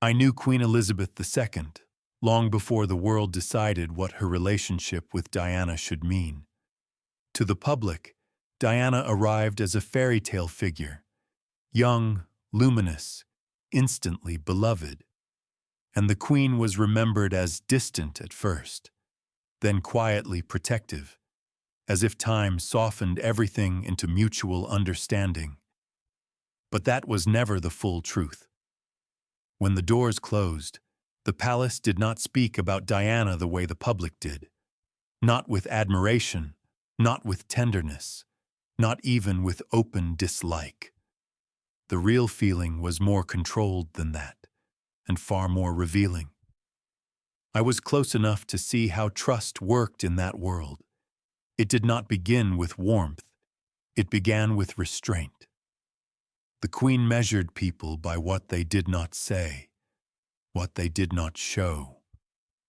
I knew Queen Elizabeth II long before the world decided what her relationship with Diana should mean. To the public, Diana arrived as a fairy tale figure, young, luminous, instantly beloved. And the Queen was remembered as distant at first, then quietly protective, as if time softened everything into mutual understanding. But that was never the full truth. When the doors closed, the palace did not speak about Diana the way the public did. Not with admiration, not with tenderness, not even with open dislike. The real feeling was more controlled than that, and far more revealing. I was close enough to see how trust worked in that world. It did not begin with warmth, it began with restraint. The Queen measured people by what they did not say, what they did not show,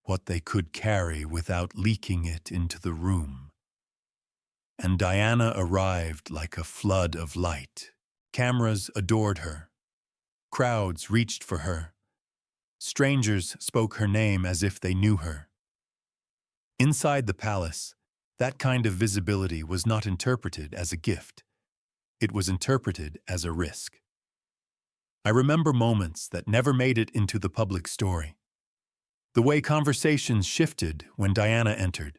what they could carry without leaking it into the room. And Diana arrived like a flood of light. Cameras adored her. Crowds reached for her. Strangers spoke her name as if they knew her. Inside the palace, that kind of visibility was not interpreted as a gift. It was interpreted as a risk. I remember moments that never made it into the public story. The way conversations shifted when Diana entered.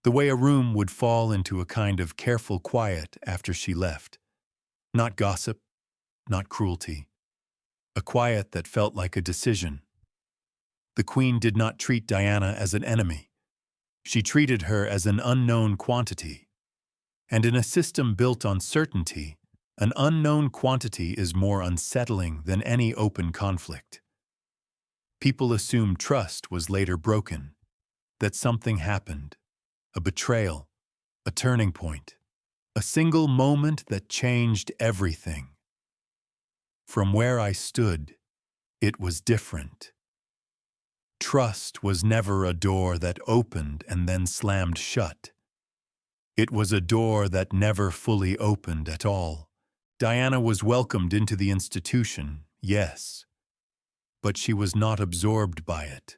The way a room would fall into a kind of careful quiet after she left. Not gossip, not cruelty. A quiet that felt like a decision. The Queen did not treat Diana as an enemy. She treated her as an unknown quantity. And in a system built on certainty, an unknown quantity is more unsettling than any open conflict. People assumed trust was later broken, that something happened, a betrayal, a turning point, a single moment that changed everything. From where I stood, it was different. Trust was never a door that opened and then slammed shut. It was a door that never fully opened at all. Diana was welcomed into the institution, yes, but she was not absorbed by it.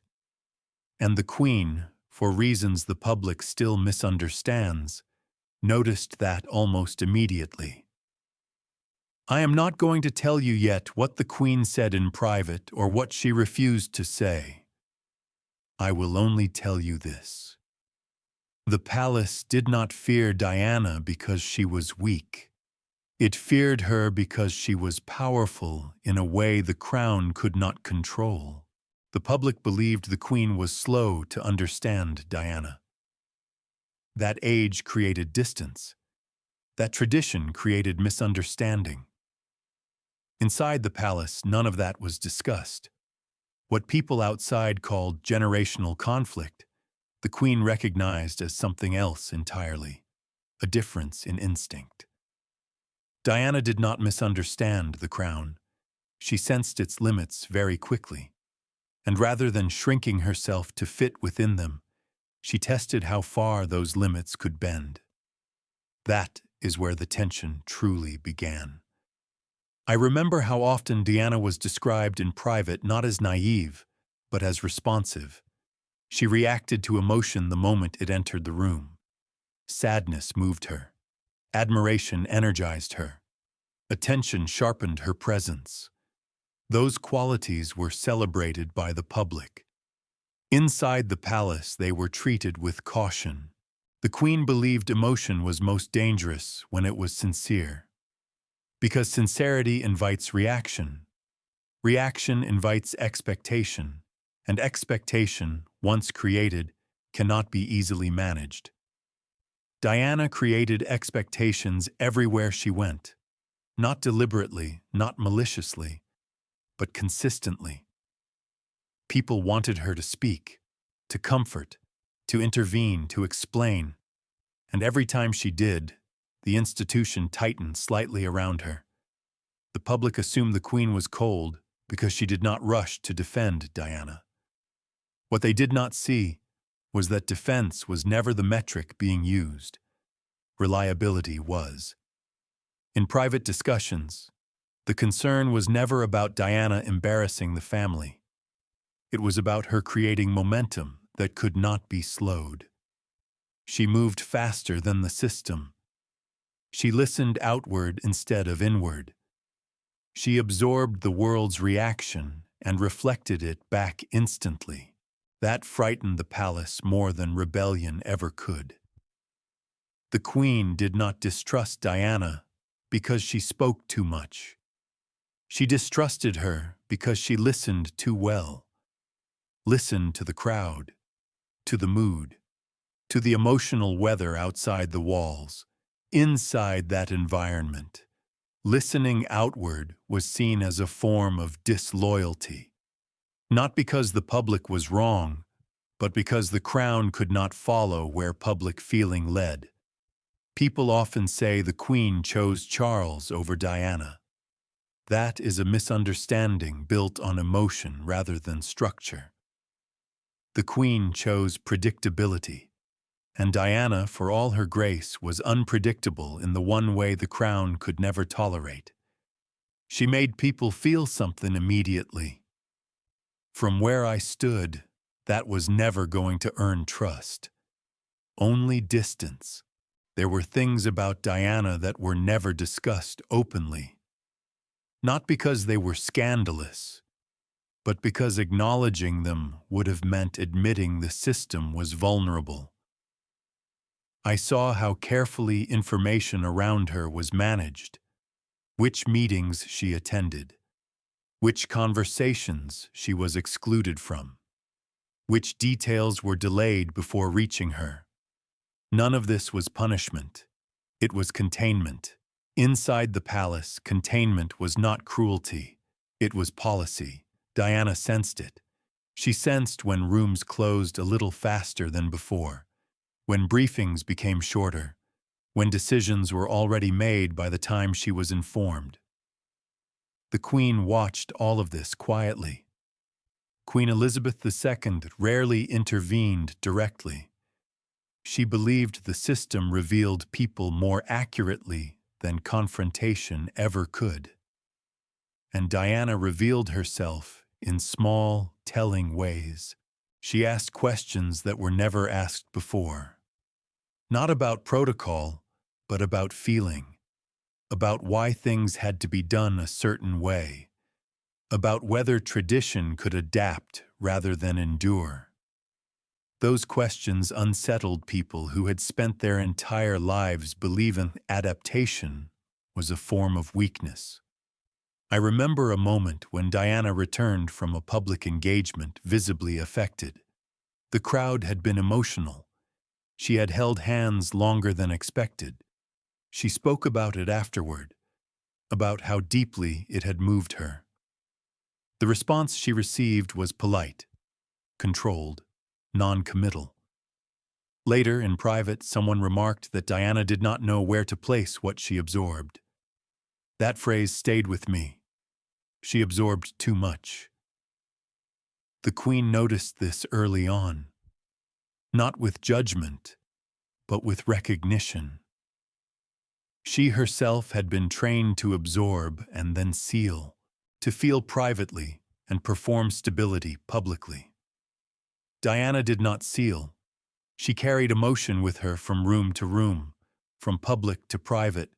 And the Queen, for reasons the public still misunderstands, noticed that almost immediately. I am not going to tell you yet what the Queen said in private or what she refused to say. I will only tell you this. The palace did not fear Diana because she was weak. It feared her because she was powerful in a way the crown could not control. The public believed the Queen was slow to understand Diana. That age created distance. That tradition created misunderstanding. Inside the palace, none of that was discussed. What people outside called generational conflict, the Queen recognized as something else entirely, a difference in instinct. Diana did not misunderstand the crown. She sensed its limits very quickly, and rather than shrinking herself to fit within them, she tested how far those limits could bend. That is where the tension truly began. I remember how often Diana was described in private not as naive, but as responsive. She reacted to emotion the moment it entered the room. Sadness moved her. Admiration energized her. Attention sharpened her presence. Those qualities were celebrated by the public. Inside the palace, they were treated with caution. The Queen believed emotion was most dangerous when it was sincere. Because sincerity invites reaction. Reaction invites expectation, and expectation, once created, cannot be easily managed. Diana created expectations everywhere she went, not deliberately, not maliciously, but consistently. People wanted her to speak, to comfort, to intervene, to explain, and every time she did, the institution tightened slightly around her. The public assumed the Queen was cold because she did not rush to defend Diana. What they did not see was that defense was never the metric being used. Reliability was. In private discussions, The concern was never about Diana embarrassing the family. It was about her creating momentum that could not be slowed. She moved faster than the system. She listened outward instead of inward. She absorbed the world's reaction and reflected it back instantly. That frightened the palace more than rebellion ever could. The queen did not distrust Diana because she spoke too much. She distrusted her because she listened too well. Listened to the crowd, to the mood, to the emotional weather outside the walls. Inside that environment, listening outward was seen as a form of disloyalty. Not because the public was wrong, but because the crown could not follow where public feeling led. People often say the Queen chose Charles over Diana. That is a misunderstanding built on emotion rather than structure. The Queen chose predictability, and Diana, for all her grace, was unpredictable in the one way the crown could never tolerate. She made people feel something immediately. From where I stood, that was never going to earn trust. Only distance. There were things about Diana that were never discussed openly. Not because they were scandalous, but because acknowledging them would have meant admitting the system was vulnerable. I saw how carefully information around her was managed, which meetings she attended, which conversations she was excluded from, which details were delayed before reaching her. None of this was punishment. It was containment. Inside the palace, containment was not cruelty. It was policy. Diana sensed it. She sensed when rooms closed a little faster than before, when briefings became shorter, when decisions were already made by the time she was informed. The Queen watched all of this quietly. Queen Elizabeth II rarely intervened directly. She believed the system revealed people more accurately than confrontation ever could. And Diana revealed herself in small, telling ways. She asked questions that were never asked before. Not about protocol, but about feeling. About why things had to be done a certain way. About whether tradition could adapt rather than endure. Those questions unsettled people who had spent their entire lives believing adaptation was a form of weakness. I remember a moment when Diana returned from a public engagement visibly affected. The crowd had been emotional. She had held hands longer than expected. She spoke about it afterward, about how deeply it had moved her. The response she received was polite, controlled, non-committal. Later, in private, someone remarked that Diana did not know where to place what she absorbed. That phrase stayed with me. She absorbed too much. The Queen noticed this early on, not with judgment, but with recognition. She herself had been trained to absorb and then seal, to feel privately and perform stability publicly. Diana did not seal. She carried emotion with her from room to room, from public to private,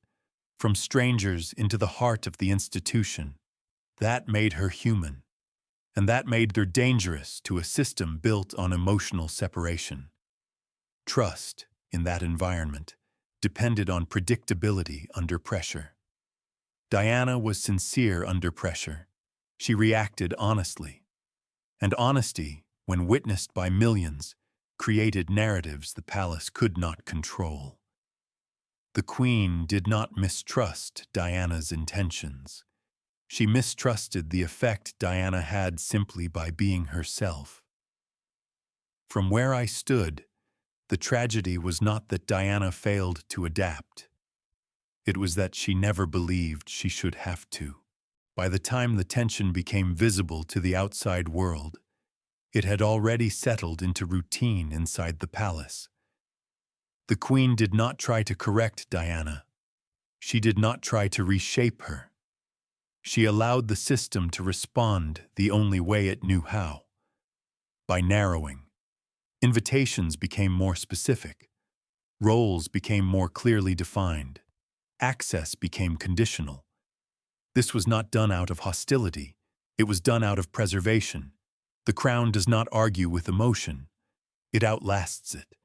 from strangers into the heart of the institution. That made her human, and that made her dangerous to a system built on emotional separation. Trust, in that environment, depended on predictability under pressure. Diana was sincere under pressure. She reacted honestly. And honesty, when witnessed by millions, created narratives the palace could not control. The Queen did not mistrust Diana's intentions. She mistrusted the effect Diana had simply by being herself. From where I stood, the tragedy was not that Diana failed to adapt. It was that she never believed she should have to. By the time the tension became visible to the outside world, it had already settled into routine inside the palace. The Queen did not try to correct Diana. She did not try to reshape her. She allowed the system to respond the only way it knew how, by narrowing. Invitations became more specific. Roles became more clearly defined. Access became conditional. This was not done out of hostility. It was done out of preservation. The crown does not argue with emotion. It outlasts it.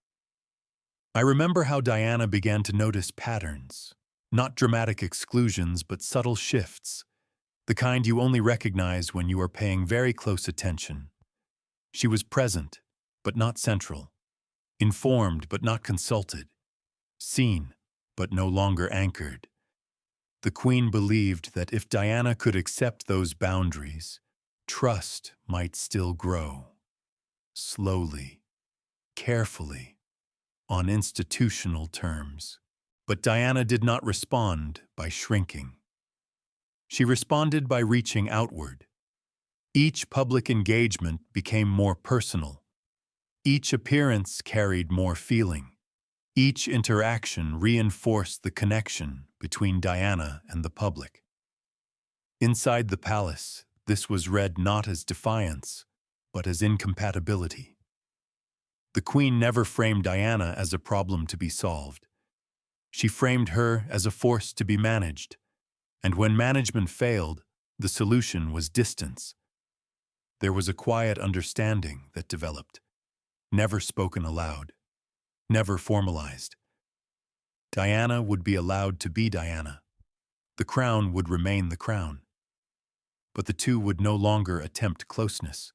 I remember how Diana began to notice patterns, not dramatic exclusions, but subtle shifts, the kind you only recognize when you are paying very close attention. She was present, but not central, informed, but not consulted, seen, but no longer anchored. The Queen believed that if Diana could accept those boundaries, trust might still grow. Slowly, carefully, on institutional terms. But Diana did not respond by shrinking. She responded by reaching outward. Each public engagement became more personal. Each appearance carried more feeling. Each interaction reinforced the connection between Diana and the public. Inside the palace, this was read not as defiance, but as incompatibility. The Queen never framed Diana as a problem to be solved. She framed her as a force to be managed, and when management failed, the solution was distance. There was a quiet understanding that developed, never spoken aloud, never formalized. Diana would be allowed to be Diana. The crown would remain the crown. But the two would no longer attempt closeness.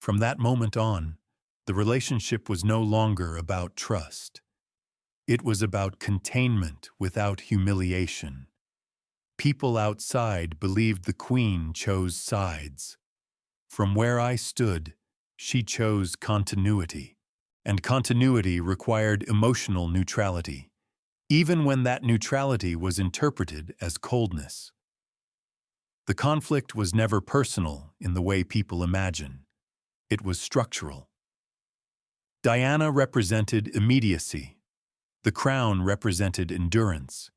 From that moment on, the relationship was no longer about trust. It was about containment without humiliation. People outside believed the Queen chose sides. From where I stood, she chose continuity. And continuity required emotional neutrality, even when that neutrality was interpreted as coldness. The conflict was never personal in the way people imagine. It was structural. Diana represented immediacy. The crown represented endurance.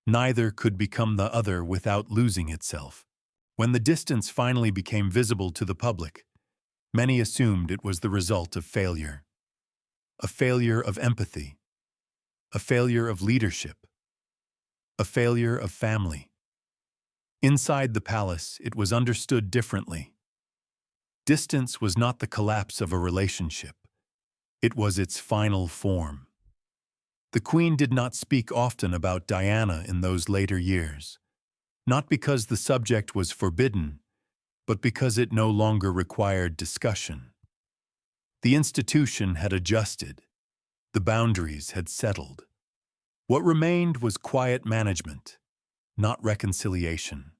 Neither could become the other without losing itself. When the distance finally became visible to the public, many assumed it was the result of failure. A failure of empathy. A failure of leadership. A failure of family. Inside the palace, it was understood differently. Distance was not the collapse of a relationship. It was its final form. The Queen did not speak often about Diana in those later years, not because the subject was forbidden, but because it no longer required discussion. The institution had adjusted. The boundaries had settled. What remained was quiet management, not reconciliation.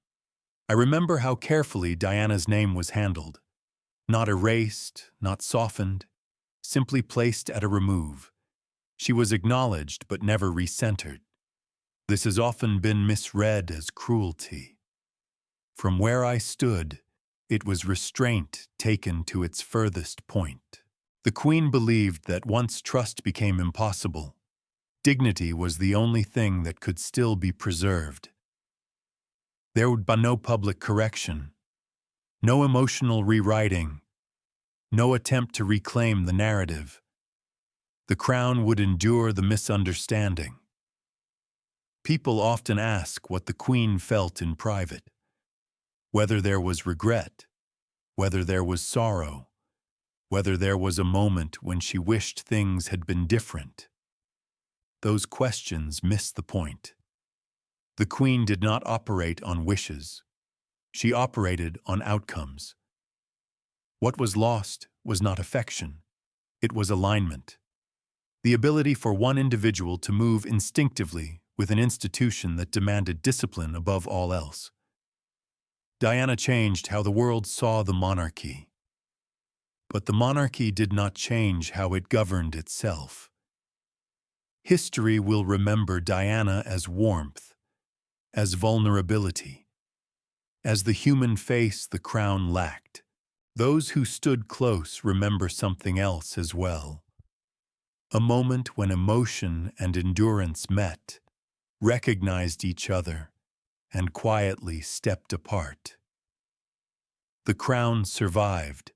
I remember how carefully Diana's name was handled, not erased, not softened, simply placed at a remove. She was acknowledged but never recentered. This has often been misread as cruelty. From where I stood, it was restraint taken to its furthest point. The Queen believed that once trust became impossible, dignity was the only thing that could still be preserved. There would be no public correction, no emotional rewriting, no attempt to reclaim the narrative. The crown would endure the misunderstanding. People often ask what the Queen felt in private, whether there was regret, whether there was sorrow, whether there was a moment when she wished things had been different. Those questions miss the point. The Queen did not operate on wishes. She operated on outcomes. What was lost was not affection. It was alignment. The ability for one individual to move instinctively with an institution that demanded discipline above all else. Diana changed how the world saw the monarchy. But the monarchy did not change how it governed itself. History will remember Diana as warmth, as vulnerability, as the human face the crown lacked. Those who stood close remember something else as well. A moment when emotion and endurance met, recognized each other, and quietly stepped apart. The crown survived,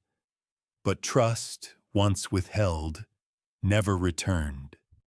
but trust, once withheld, never returned.